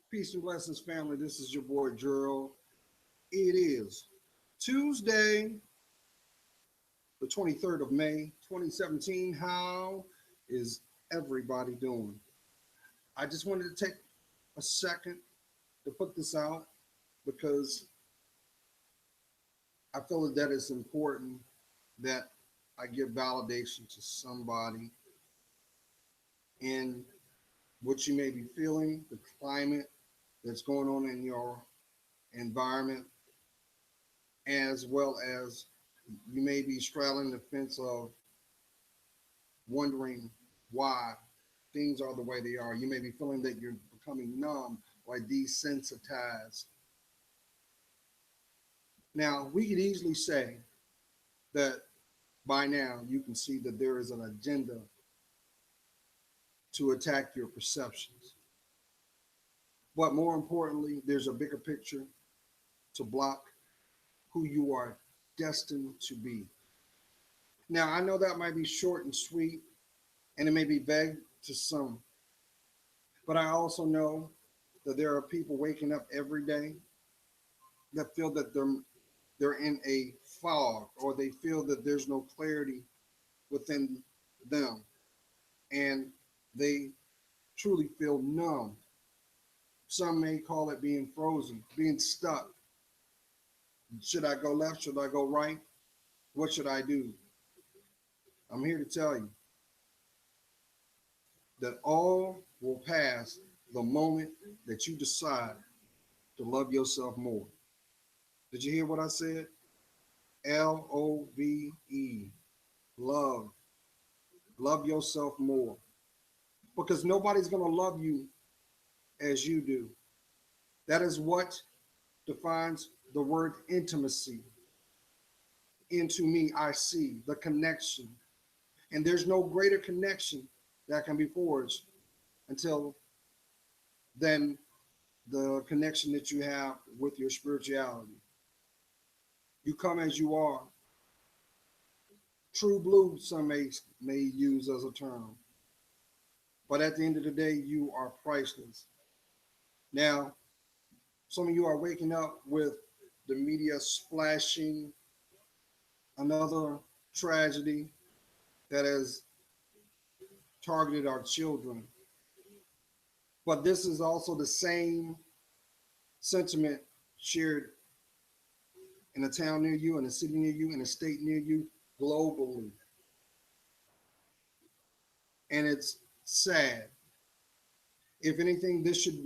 Peace and blessings, family. This is your boy Gerald. It is Tuesday, the 23rd of May, 2017. How is everybody doing? I just wanted to take a second to put this out because I feel that it's important that I give validation to somebody in what you may be feeling, the climate that's going on in your environment, as well as you may be straddling the fence of wondering why things are the way they are. You may be feeling that you're becoming numb or desensitized. Now, we could easily say that by now you can see that there is an agenda to attack your perceptions. But more importantly, there's a bigger picture to block who you are destined to be. Now, I know that might be short and sweet, and it may be vague to some, but I also know that there are people waking up every day that feel that they're in a fog, or they feel that there's no clarity within them, and they truly feel numb. Some may call it being frozen, being stuck. Should I go left? Should I go right? What should I do? I'm here to tell you that all will pass the moment that you decide to love yourself more. Did you hear what I said? LOVE. Love. Love yourself more. Because nobody's going to love you as you do. That is what defines the word intimacy. Into me, I see the connection. And there's no greater connection that can be forged until then the connection that you have with your spirituality. You come as you are. True blue, some may use as a term. But at the end of the day, you are priceless. Now, some of you are waking up with the media splashing another tragedy that has targeted our children. But this is also the same sentiment shared in a town near you, in a city near you, in a state near you, globally. And it's sad. If anything, this should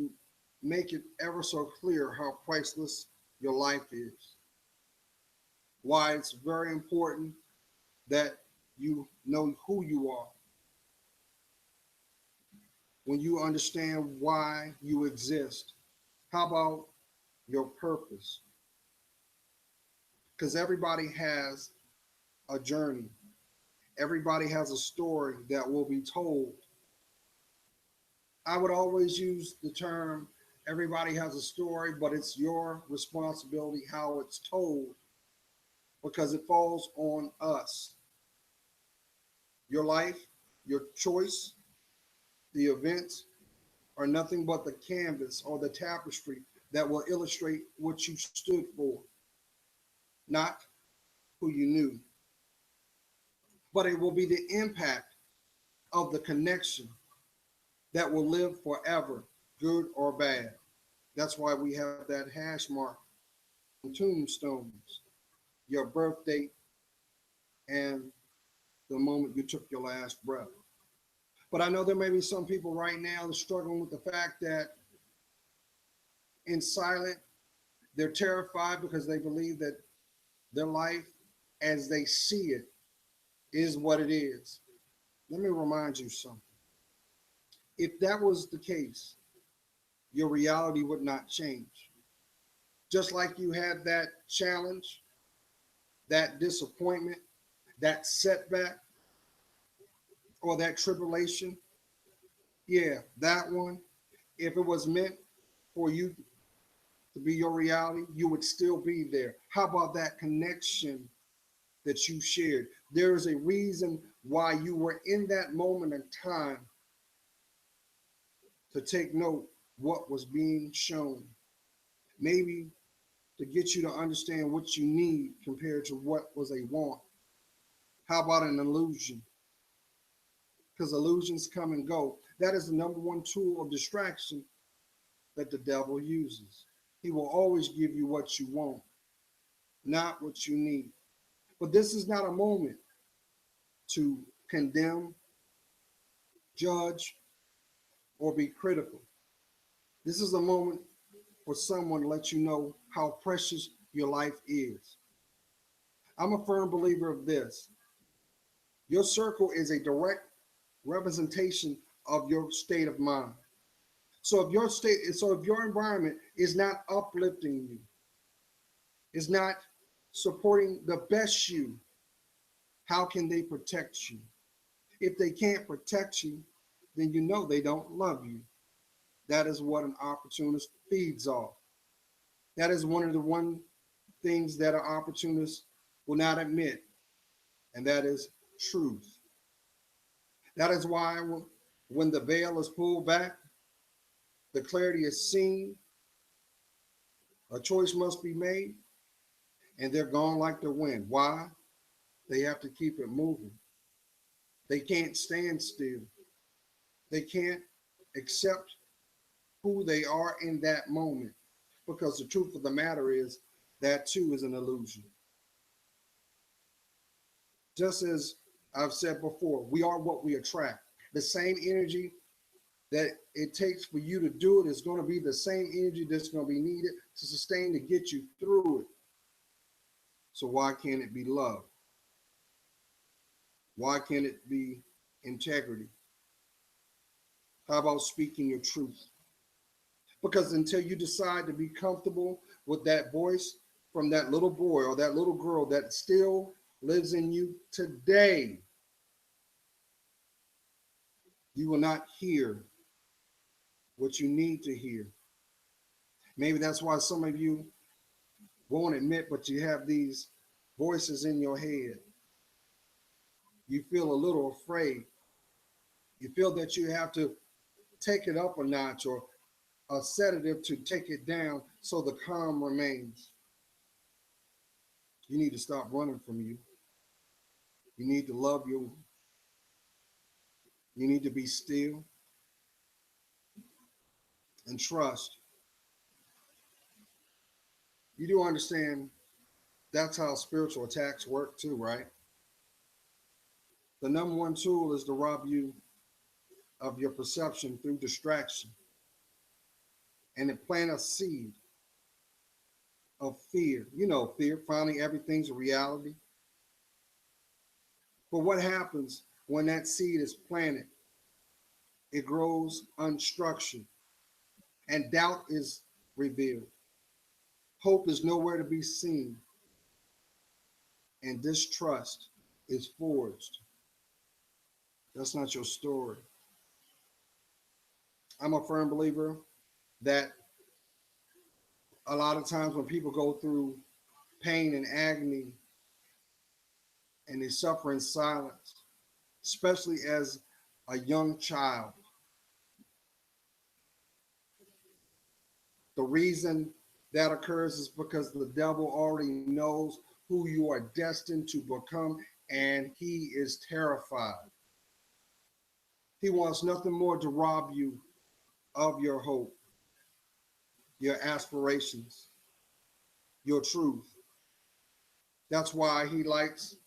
make it ever so clear how priceless your life is. Why it's very important that you know who you are. When you understand why you exist, how about your purpose? Because everybody has a journey. Everybody has a story that will be told. I would always use the term everybody has a story, but it's your responsibility how it's told because it falls on us. Your life, your choice, the events are nothing but the canvas or the tapestry that will illustrate what you stood for, not who you knew. But it will be the impact of the connection that will live forever, good or bad. That's why we have that hash mark on tombstones, your birth date, and the moment you took your last breath. But I know there may be some people right now that are struggling with the fact that in silence, they're terrified because they believe that their life as they see it is what it is. Let me remind you something. If that was the case, your reality would not change. Just like you had that challenge, that disappointment, that setback, or that tribulation, yeah, that one, if it was meant for you to be your reality, you would still be there. How about that connection that you shared? There is a reason why you were in that moment in time to take note what was being shown. Maybe to get you to understand what you need compared to what was a want. How about an illusion? Because illusions come and go. That is the number one tool of distraction that the devil uses. He will always give you what you want, not what you need. But this is not a moment to condemn, judge, or be critical. This is a moment for someone to let you know how precious your life is. I'm a firm believer of this. Your circle is a direct representation of your state of mind. So if your environment is not uplifting you, is not supporting the best you, how can they protect you? If they can't protect you, then you know they don't love you. That is what an opportunist feeds off. That is one things that an opportunist will not admit, and that is truth. That is why when the veil is pulled back, the clarity is seen, a choice must be made, and they're gone like the wind. Why? They have to keep it moving. They can't stand still. They can't accept who they are in that moment, because the truth of the matter is that too is an illusion. Just as I've said before, we are what we attract. The same energy that it takes for you to do it is going to be the same energy that's going to be needed to sustain to get you through it. So why can't it be love? Why can't it be integrity? How about speaking your truth? Because until you decide to be comfortable with that voice from that little boy or that little girl that still lives in you today, you will not hear what you need to hear. Maybe that's why some of you won't admit, but you have these voices in your head. You feel a little afraid. You feel that you have to take it up a notch or a sedative to take it down so the calm remains. You need to stop running from you. You need to love you. You need to be still and trust. You do understand that's how spiritual attacks work too, right? The number one tool is to rob you of your perception through distraction and it plant a seed of fear. You know, fear, finally everything's a reality. But what happens when that seed is planted? It grows unstructured and doubt is revealed. Hope is nowhere to be seen and distrust is forged. That's not your story. I'm a firm believer that a lot of times when people go through pain and agony and they suffer in silence, especially as a young child, the reason that occurs is because the devil already knows who you are destined to become and he is terrified. He wants nothing more to rob you of your hope, your aspirations, your truth. That's why he likes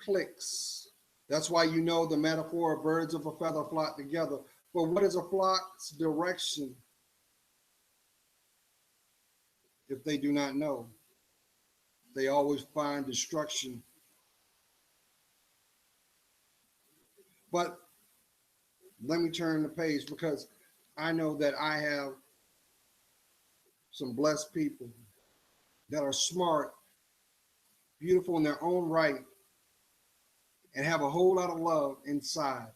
clicks. That's why you know the metaphor of birds of a feather flock together. But what is a flock's direction if they do not know? They always find destruction. But let me turn the page because I know that I have some blessed people that are smart, beautiful in their own right, and have a whole lot of love inside.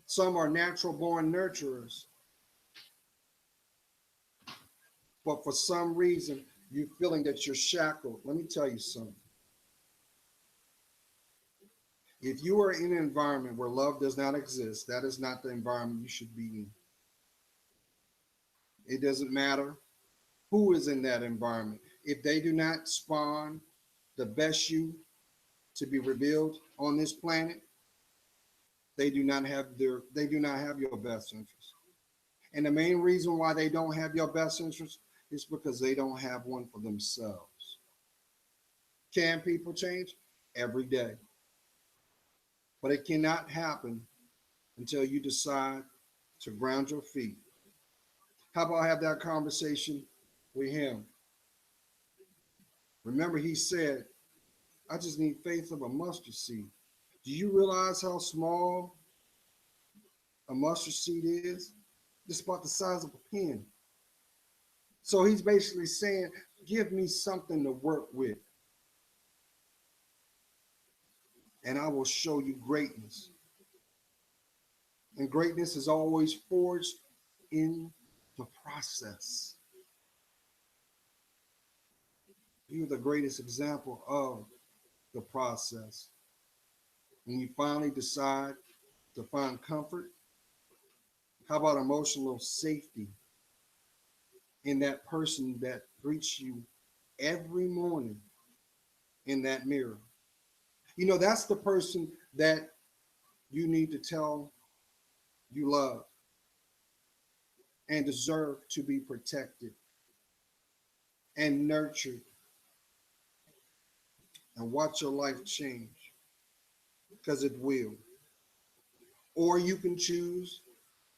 Some are natural born nurturers, but for some reason, you're feeling that you're shackled. Let me tell you something. If you are in an environment where love does not exist, that is not the environment you should be in. It doesn't matter who is in that environment. If they do not spawn the best you to be revealed on this planet, they do not have your best interest. And the main reason why they don't have your best interest is because they don't have one for themselves. Can people change? Every day. But it cannot happen until you decide to ground your feet. How about have that conversation with him? Remember, he said, I just need faith of a mustard seed. Do you realize how small a mustard seed is? It's about the size of a pin. So he's basically saying, give me something to work with, and I will show you greatness. And greatness is always forged in the process. You're the greatest example of the process. When you finally decide to find comfort, how about emotional safety in that person that greets you every morning in that mirror? You know, that's the person that you need to tell you love and deserve to be protected and nurtured and watch your life change, because it will. Or you can choose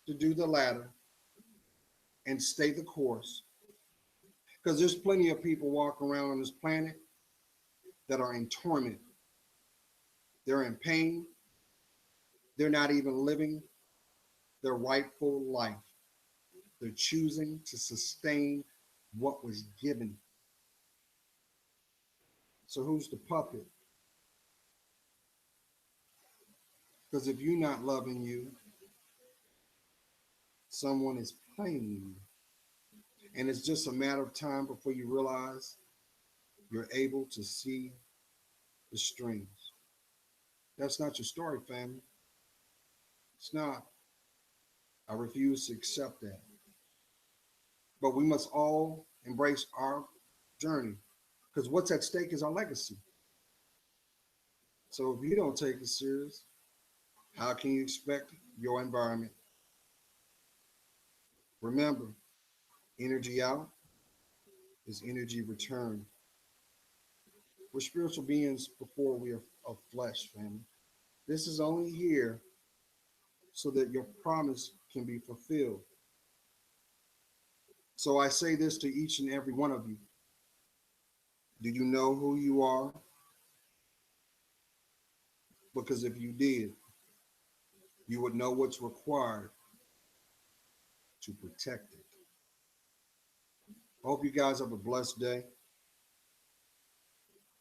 to do the latter and stay the course, because there's plenty of people walking around on this planet that are in torment. They're in pain. They're not even living their rightful life. They're choosing to sustain what was given. So who's the puppet? Because if you're not loving you, someone is playing you. And it's just a matter of time before you realize you're able to see the strings. That's not your story, family. It's not. I refuse to accept that. But we must all embrace our journey, because what's at stake is our legacy. So if you don't take it serious, how can you expect your environment? Remember, energy out is energy returned. We're spiritual beings before we are of flesh, family. This is only here so that your promise can be fulfilled. So I say this to each and every one of you. Do you know who you are? Because if you did, you would know what's required to protect it. I hope you guys have a blessed day.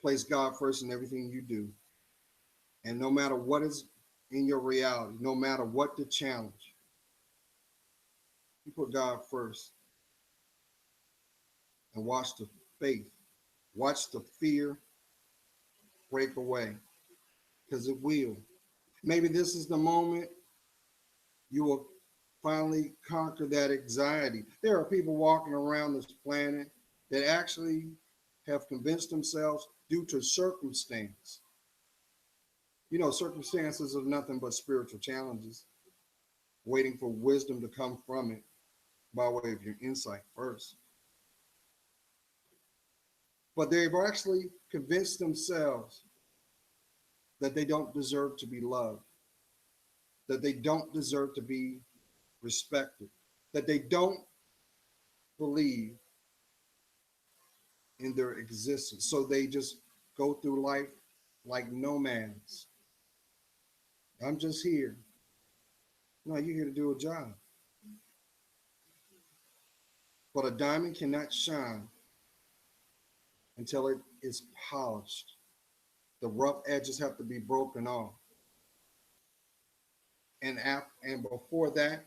Place God first in everything you do. And no matter what is in your reality, no matter what the challenge, you put God first and watch the faith, watch the fear break away, because it will. Maybe this is the moment you will finally conquer that anxiety. There are people walking around this planet that actually have convinced themselves due to circumstance. You know, circumstances are nothing but spiritual challenges, waiting for wisdom to come from it by way of your insight first. But they've actually convinced themselves that they don't deserve to be loved, that they don't deserve to be respected, that they don't believe in their existence. So they just go through life like nomads. I'm just here. No, you're here to do a job. But a diamond cannot shine until it is polished. The rough edges have to be broken off. And before that,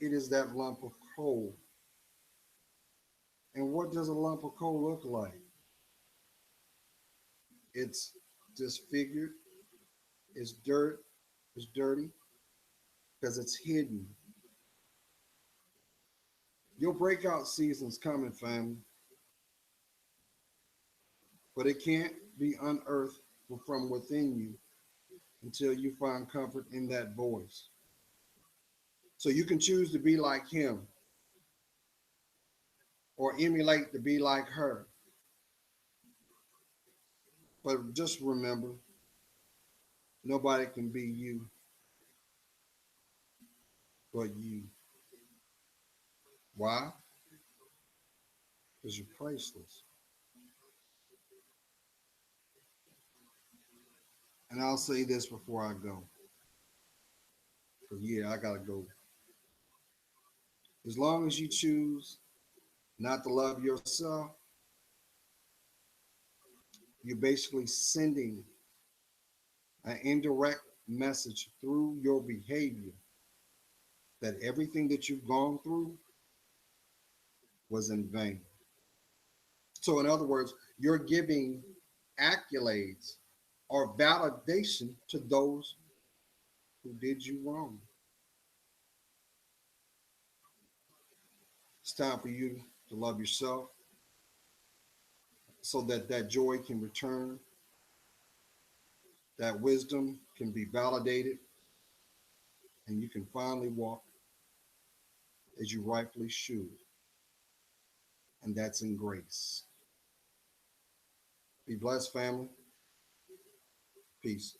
it is that lump of coal. And what does a lump of coal look like? It's disfigured, is dirt, is dirty because it's hidden. Your breakout season's coming, family, but it can't be unearthed from within you until you find comfort in that voice. So you can choose to be like him or emulate to be like her. But just remember, nobody can be you but you. Why? Because you're priceless. And I'll say this before I go. Because, yeah, I got to go. As long as you choose not to love yourself, you're basically sending an indirect message through your behavior that everything that you've gone through was in vain. So, in other words, you're giving accolades or validation to those who did you wrong. It's time for you to love yourself so that that joy can return, that wisdom can be validated, and you can finally walk as you rightfully should. And that's in grace. Be blessed, family. Peace.